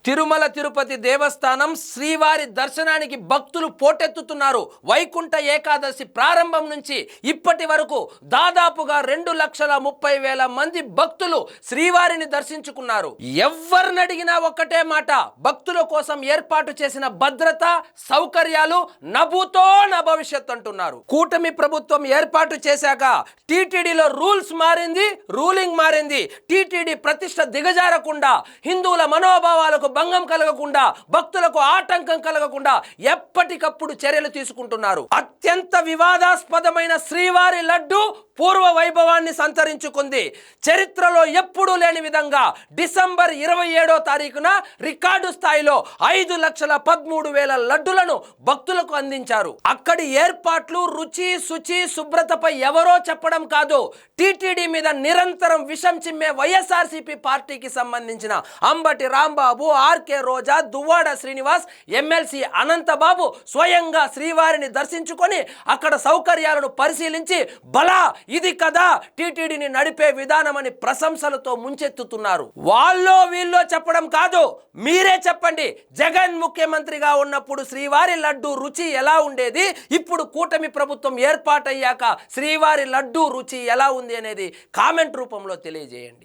తిరుమల తిరుపతి దేవస్థానం శ్రీవారి దర్శనానికి భక్తులు పోటెత్తుతున్నారు. వైకుంఠ ఏకాదశి ప్రారంభం నుంచి ఇప్పటి వరకు దాదాపుగా 2,30,000 మంది భక్తులు శ్రీవారిని దర్శించుకున్నారు. ఎవరిని అడిగినా ఒక్కటే మాట, భక్తుల కోసం ఏర్పాటు చేసిన భద్రత సౌకర్యాలు నభూతో నా భవిష్యత్ అంటున్నారు. కూటమి ప్రభుత్వం ఏర్పాటు చేశాక టీటీడీలో రూల్స్ మారింది, రూలింగ్ మారింది. టీటీడీ ప్రతిష్ట దిగజారకుండా, హిందువుల మనోభావాలకు భంగం కలగకుండా, భక్తులకు ఆటంకం కలగకుండా ఎప్పటికప్పుడు చర్యలు తీసుకుంటున్నారు. అత్యంత వివాదాస్పదమైన శ్రీవారి లడ్డు పూర్వ వైభవాన్ని సంతరించుకుంది. చరిత్రలో ఎప్పుడూ లేని విధంగా డిసెంబర్ 27వ తారీఖున రికార్డు స్థాయిలో 5,13,000 లడ్డులను భక్తులకు అందించారు. అక్కడి ఏర్పాట్లు, రుచి, శుచి, శుభ్రతపై ఎవరో చెప్పడం కాదు, టీటీడీ మీద నిరంతరం విషం చిమ్మే వైఎస్ఆర్సీపీ పార్టీకి సంబంధించిన అంబటి రాంబాబు, ఆర్కే రోజా, దువ్వాడ శ్రీనివాస్, ఎమ్మెల్సీ అనంతబాబు స్వయంగా శ్రీవారిని దర్శించుకొని అక్కడ సౌకర్యాలను పరిశీలించి బలా ఇది కదా టీటీడీని నడిపే విధానమని ప్రశంసలతో ముంచెత్తుతున్నారు. వాళ్ళో వీళ్ళో చెప్పడం కాదు, మీరే చెప్పండి. జగన్ ముఖ్యమంత్రిగా ఉన్నప్పుడు శ్రీవారి లడ్డు రుచి ఎలా ఉండేది, ఇప్పుడు కూటమి ప్రభుత్వం ఏర్పాటయ్యాక శ్రీవారి లడ్డు రుచి ఎలా ఉంది అనేది కామెంట్ రూపంలో తెలియజేయండి.